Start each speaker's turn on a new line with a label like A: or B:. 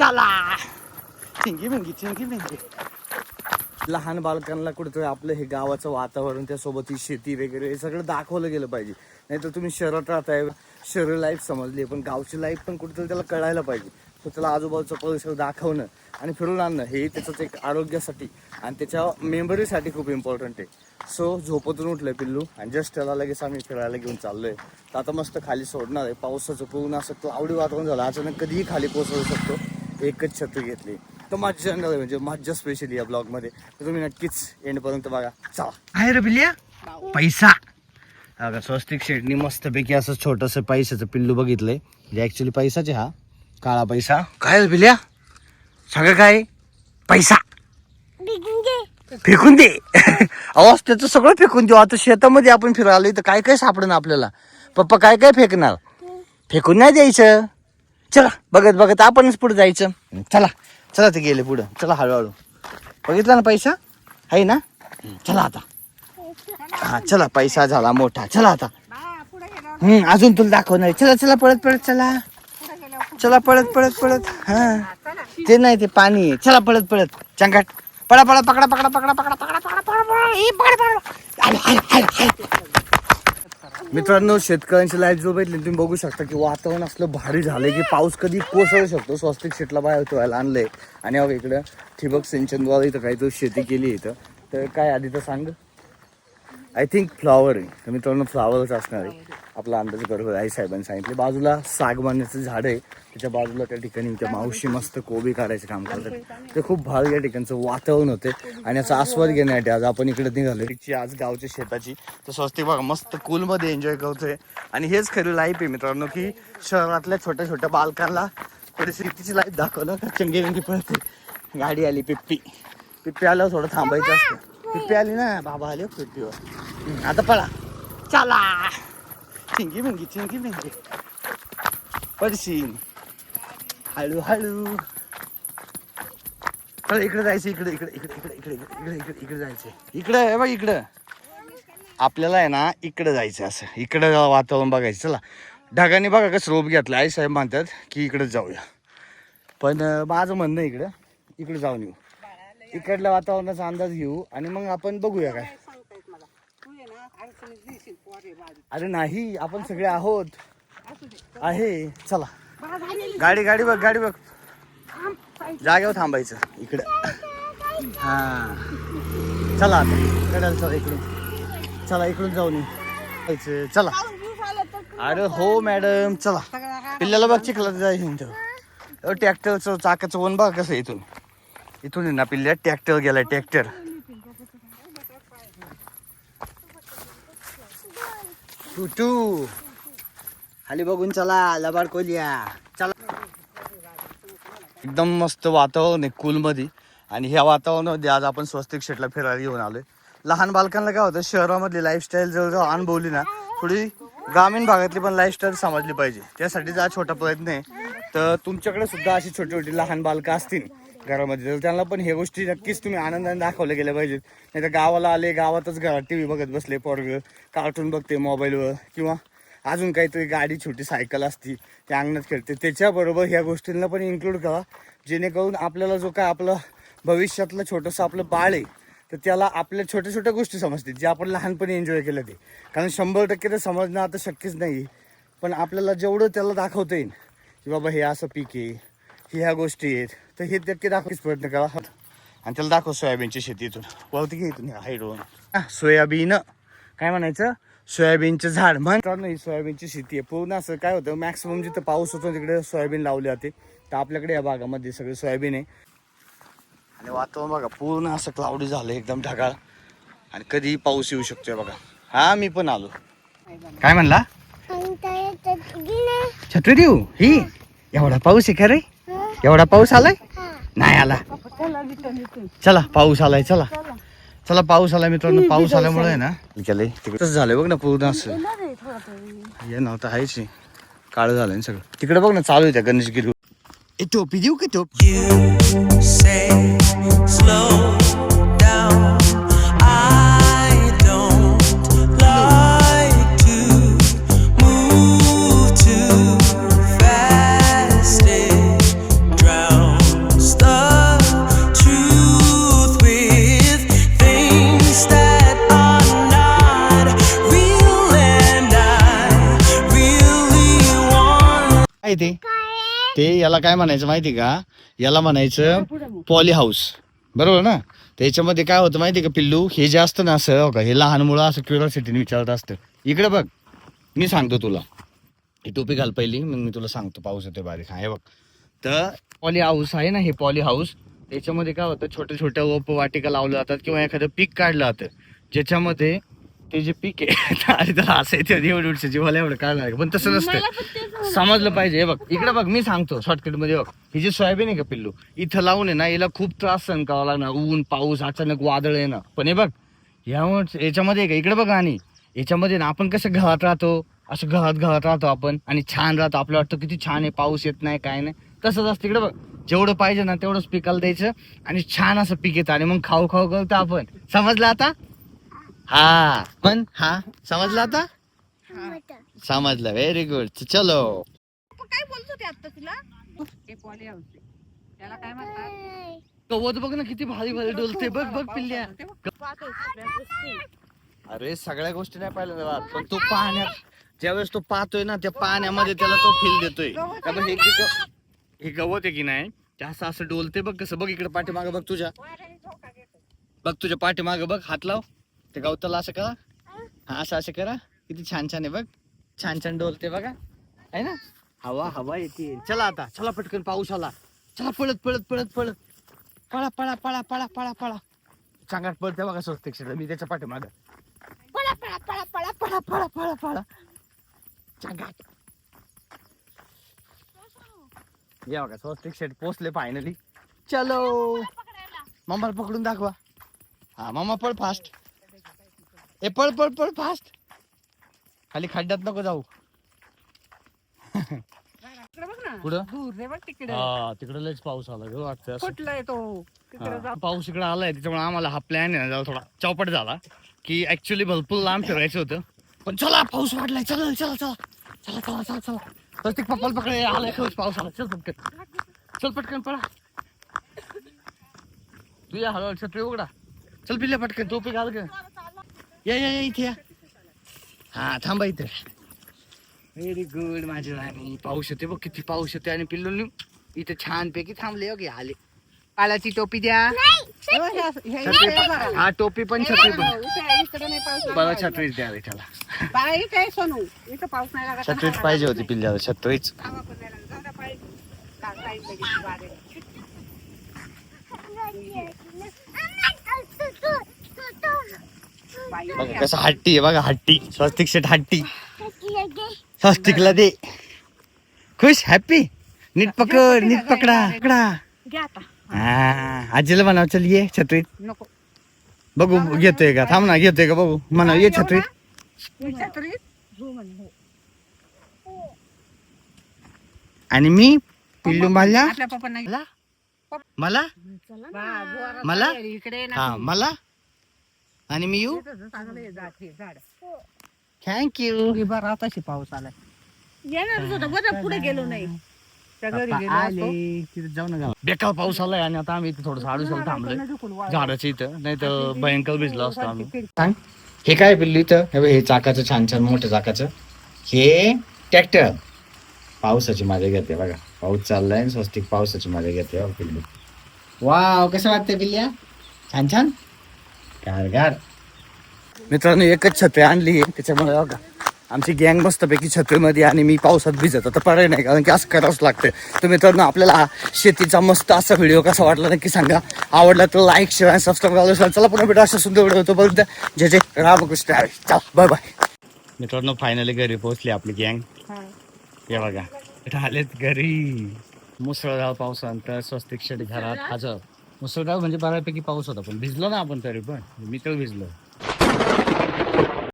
A: चला चिंगी मिंगी चिंगी मिंगी. लहान बालकांना कुठेतरी आपलं हे गावाचं वातावरण, त्यासोबत ही शेती वगैरे हे सगळं दाखवलं गेलं पाहिजे. नाही तर तुम्ही शहरात राहताय, शहर लाईफ समजली, पण गावची लाईफ पण कुठेतरी त्याला कळायला पाहिजे. तर त्याला आजूबाजूचा परिसर दाखवणं आणि फिरून आणणं हे त्याचंच एक आरोग्यासाठी आणि त्याच्या मेमरीसाठी खूप इम्पॉर्टंट आहे. सो झोपतून उठलंय पिल्लू आणि जस्ट त्याला लगेच आम्ही फिरायला घेऊन चाललोय. तर आता मस्त खाली सोडणार आहे. पावसाचं पूर्ण असं क्लाउडी वातावरण झालं, अचानक कधीही खाली कोसळू शकतो. एकच छत्री घेतली तर मज्जा येणार आहे, म्हणजे मज्जा स्पेशली या ब्लॉगमध्ये. तर तुम्ही नक्कीच एंडपर्यंत बघा. चला आहे रे बिल्या पैसा. अगं स्वस्तिक शेटनी मस्तपैकी असं छोटंसं पैशाचं पिल्लू बघितलंय. म्हणजे ॲक्च्युली पैसाचे हा काळा पैसा. काय बिल्या सगळं काय पैसा फेकून दे. आवाज त्याचं सगळं फेकून देऊ. आता शेतामध्ये आपण फिरायला तर काय काय सापडणार आपल्याला. पप्पा काय काय फेकणार, फेकून नाही द्यायचं. चला बघत बघत आपणच पुढे जायचं. चला चला ते गेले पुढं. चला हळूहळू. बघितला ना पैसा आहे ना. चला आता. हा चला पैसा झाला मोठा. चला आता. अजून तुला दाखवणार. चला चला पळत पळत चला. चला पळत पळत पळत. हा ते नाही ते पाणी आहे. चला पळत पळत चंगाट. पळा पळा पकडा पकडा पकडा पकडा पकडा पकडा पकडा. मित्रांनो शेतकऱ्यांची लाईफ जो भेटली तुम्ही बघू शकता की वातावरण असलं भारी झालंय की पाऊस कधी कोसळू शकतो. स्वस्तिक शेटला बाहेर ठेवायला आणलंय आणि अगं इकडं ठिबक सिंचनद्वारे इथं काही तो शेती केली इथं. तर काय आधी तर सांग. आय थिंक फ्लॉवर आहे. तर मित्रांनो फ्लॉवरच असणार आहे. आपला अंदाज बरोबर आई साहेबांनी सांगितले. बाजूला सागवानाचं झाड आहे, त्याच्या बाजूला त्या ठिकाणी त्या मावशी मस्त कोबी काढायचं काम करतात. ते खूप भारी या ठिकाणचं वातावरण होते आणि याचा आस्वाद घेण्यासाठी आज आपण इकडे निघालो. आज गावच्या शेताची तर स्वस्तिक बघा मस्त कूलमध्ये एन्जॉय करतोय. आणि हेच खरी लाईफ आहे मित्रांनो की शहरातल्या छोट्या छोट्या बालकांना थोडीशी शेतीची लाईफ दाखवलं तर चंगे वंगी पळते. गाडी आली पिप्पी. पिप्पी आल्यावर थोडं थांबायचं असतं. पिप्पी आली ना बाबा आले पिप्पीवर. आता पळा चला चिंगी मिंगी चिंगी मिंगी पडशील हळू हळू. इकडे जायचं. इकडे इकडे इकडे इकडे इकडे इकडे इकडे इकडे जायचं. इकडे बघ इकडं आपल्याला आहे ना इकडे जायचं. असं इकडे वातावरण बघायचं. चला ढगाने बघा कसं रोप घेतलं. आई साहेब म्हणतात की इकडेच जाऊया, पण माझं म्हणणं इकडे जाऊन येऊ. इकडल्या वातावरणाचा अंदाज घेऊ आणि मग आपण बघूया काय. अरे नाही आपण सगळे आहोत आहे. चला गाडी गाडी बघ गाडी बघ. जागेवर थांबायचं इकडे. हा चला आता कडाल. चला इकडून. चला इकडून जाऊन येऊ. चला. अरे हो मॅडम चला. पिल्ल्याला बघ चिखला जायचं. ट्रॅक्टरचं चाकाचं वन बघ कसं. इथून आहे ना पिल्ल्या ट्रॅक्टर गेलाय. ट्रॅक्टर टू खाली बघून चला लबाड कोलिया. चला एकदम मस्त वातावरण आहे कूलमध्ये. आणि ह्या वातावरणामध्ये आज आपण स्वस्तिक शेटला फिरायला घेऊन आलोय. लहान बालकांना काय होतं शहरामधली लाईफस्टाईल जवळजवळ अनुभवली ना थोडी ग्रामीण भागातली पण लाईफस्टाईल समजली पाहिजे. त्यासाठी हा छोटा प्रयत्न आहे. तर तुमच्याकडे सुद्धा अशी छोटी छोटी लहान बालकं असतील घरामध्ये तर त्यांना पण ह्या गोष्टी नक्कीच तुम्ही आनंदाने दाखवल्या गेल्या पाहिजेत. नाही तर गावाला आले गावातच घरात टी व्ही बघत बसले पोरग कार्टून बघते मोबाईलवर किंवा अजून काहीतरी गाडी छोटी सायकल असती त्या अंगणात खेळते. त्याच्याबरोबर ह्या गोष्टींना पण इन्क्लूड करा जेणेकरून आपल्याला जो काय आपलं भविष्यातलं छोटंसं आपलं बाळ आहे तर त्याला आपल्या छोट्या छोट्या गोष्टी समजतील जे आपण लहानपणी एन्जॉय केलं ते. कारण 100% तर समजणं आता शक्यच नाही, पण आपल्याला जेवढं त्याला दाखवता येईल की बाबा हे असं पीक आहे ह्या गोष्टी आहेत तर हे नक्की दाखवायचा प्रयत्न करा. आणि त्याला दाखव सोयाबीनची शेती. इथून वरती घे इथून हाईडवरून. सोयाबीन काय म्हणायचं सोयाबीनचं झाड म्हणतात. ही सोयाबीनची शेती आहे पूर्ण. असं काय होतं मॅक्सिमम जिथं पाऊस होतो तिकडे सोयाबीन लावली जाते. तर आपल्याकडे या भागामध्ये सगळे सोयाबीन आहे. आणि वातावरण बघा पूर्ण असं क्लाउडी झालं एकदम ढगाळ आणि कधी पाऊस येऊ शकतोय बघा. हा मी पण आलो. काय म्हणला छत्री देऊ ही. एवढा पाऊस आहे का रे. एवढा पाऊस आलाय नाही आला. चला पाऊस आलाय. चला चला पाऊस आलाय मित्रांनो. पाऊस आल्यामुळे आहे ना तिकडच झालंय बघ ना पूर्ण असं. हे नव्हतं आहेच काळं झालंय सगळं. तिकडे बघ ना चालू आहे त्या गणेशगिरी. टोपी देऊ का टोपी. माहिती? ते याला काय म्हणायचं माहिती का? याला म्हणायचं पॉली हाऊस, बरोबर ना? त्याच्यामध्ये काय होतं माहिती का पिल्लू, हे जे असतं ना असं हो का, हे लहान मुलं असं क्युरिओसिटीने विचारत असतं. इकडे बघ, मी सांगतो तुला. ही टोपी घाल पहिली, मग मी तुला सांगतो. पाऊस येतोय बारीक. हा हे बघ, तर पॉली हाऊस आहे ना, हे पॉली हाऊस. त्याच्यामध्ये काय होतं, छोट्या छोट्या रोप वाटिका लावल्या जातात किंवा एखादं पीक काढलं जातं, ज्याच्यामध्ये ते जे पीक आहे अरे तर असं आहे, एवढं जीवाला एवढं काढणार, पण तसं नसतं. समजलं पाहिजे. हे बघ इकडे बघ, मी सांगतो शॉर्टकट मध्ये. बघ ही जी सोयाबीन आहे का पिल्लू, इथं लावून आहे ना, याला खूप त्रास सहन करावा लागणार. ऊन, पाऊस, अचानक वादळ आहे ना. पण हे बघ याच्यामध्ये का, इकडे बघ, आणि याच्यामध्ये ना आपण कसं घरात राहतो, असं घरात राहतो आपण आणि छान राहतो. आपलं वाटतं किती छान आहे, पाऊस येत नाही काय नाही. तसंच असतं इकडे बघ, जेवढं पाहिजे ना तेवढंच पिकाला द्यायचं आणि छान असं पीक येतं आणि मग खाऊ करतो आपण. समजलं आता? हा पण हा समजलं आता? समजलं, व्हेरी गुड. चलो,
B: काय बोलत होते आता तुला? हे पॉली हाऊस आहे. त्याला काय म्हणतात?
A: गवत बघ ना किती भारी भारी डोलते. बघ बघ पिल्ल्या.
B: पाहतोय सगळ्या गोष्टी.
A: अरे सगळ्या गोष्टी नाही पाहिल्या जात, पण तो पाण्यात ज्यावेळेस तो पाहतोय ना, त्या पाण्यामध्ये त्याला तो फील देतोय. का बघ, हे गवत आहे की नाही, ते असं असं डोलते. बघ कसं, बघ इकडे पाठीमागं बघ तुझ्या, बघ तुझ्या पाठीमागं बघ, हात लाव ते गवताला, असं करा. हा असं असं करा, किती छान छान आहे बघ, छान छान डोलते बघा, आहे ना. हवा हवा येते. चला आता, चला पटकन, पाऊस आला. चला पळत पळत पळत पळत, पळा पळा पळा पळा पळा पळा. चांगला पळते बघा स्वस्तिक, मी त्याच्या पाठीमागं. पळा पळा पळा पळा पळा पळा पळा पळा. चांगला या बघा, स्वस्तिक शेट पोचले फायनली. चलो, मम्माला पकडून दाखवा. हा मम्मा पळ फास्ट. ए पळ पळ पळ फास्ट, खाली खड्ड्यात नको जाऊ.
B: इकडे बघ ना,
A: पुढं?
B: दूर रे बघ तिकडे.
A: हा तिकडे लयच पाऊस आला ग वाटतं असं.
B: कुठलाय तो? तिकडे जा.
A: पाऊस इकडे आलाय, त्याच्यामुळे आम्हाला हा प्लॅन आहे ना जरा थोडा चौपट झाला, की ऍक्च्युली भरपूर लांब फिरायचं होतं. पण चला, पाऊस वाढलाय. चला चला चला चला चला चला चला. प्रत्येक पप्पाला पकडे, आलाय पाऊस आला. चल पटकन, चल पटकन पळा. तू या हळूहळू, छत्री उघडा. चल पिल्ल्या पटकन, टोपी घाल ग. या या या इथे या. हा थांबा इथे. व्हेरी गुड माझी राणी. पाऊस येते बघ, किती पाऊस येते. आणि पिल्लू इथे छान पैकी थांबले. ओके आले. पालाची टोपी द्या. हा टोपी पण, छत्री पण.
B: इकडे नाही पाऊस.
A: बरं छत्रीच द्यावी त्याला.
B: बाई काय सोनू, इथं पाऊस नाही लागत.
A: छत्रीच पाहिजे होती पिल्ल्याला, छत्रीच.
B: हवा पण नाही लागत. जाऊ द्या पाहिजे. काय लगेच बाहेर.
A: बघा कसं हट्टी आहे बघा, हट्टी. स्वस्तिक शेट हट्टी. स्वस्तिकला दे. खुश, हॅपी. नीट पकड, नीट पकडा पकडा.
B: घ्या आता.
A: हा आजीला म्हणाव, चल ये छत्रीत.
B: नको.
A: बघू घेतोय का, थांब ना, घेतोय का बघू. म्हणाव ये छत्रीत.
B: छत्रीत?
A: आणि मी पिल्लू मला
B: आपल्या पप्पांना
A: मला मला मला?
B: इकडे
A: हा मला. आणि मी येऊ.
B: झाड
A: थँक्यू.
B: बरं आताशी पाऊस आलाय. येणारच होता बरं, पुढे गेलो नाही. त्या घरी गेलो असतो.
A: जाऊ नका. बेकार पाऊस आलाय आणि आता आम्ही इथे थोडं आडूसाला थांबलोय झाडाच्या इथं, नाही तर भयंकर भिजलो असतो आम्ही. सांग, हे काय पिल्लू इथं? हे चाकाचं, छान छान मोठं चाकाचं. हे ट्रॅक्टर. पावसाची मजा घेते बघा, पाऊस चाललाय, स्वस्तिक पावसाची मजा घेते पिल्लू. वाव, कसं वाटतंय पिल्ल्या? छान छान गार. मित्रांनो एकच छत्री आणली, त्याच्यामुळे बघा आमची गँग मस्तपैकी छत्रीमध्ये, आणि मी पावसात भिजत. आता पर्याय नाही, कारण की असं करावंच लागतं. तर मित्रांनो आपल्याला शेतीचा मस्त असा व्हिडिओ कसा वाटला नक्की सांगा. आवडला तर लाईक, शेअर आणि सबस्क्राईब करायला विसरा. चला पुन्हा भेटू अशा सुंदर व्हिडिओ होतो. बघ जय जय रामकृष्ण हरी. चला बाय बाय. मित्रांनो फायनली घरी पोहोचली आपली गँग. हे बघा इथं आलेत घरी. मुसळधार पावसानंतर स्वस्तिक शेट घरात हजर. मुसळधार म्हणजे बऱ्यापैकी पाऊस होता, पण भिजलो ना आपण तरी पण. मी तर भिजलो.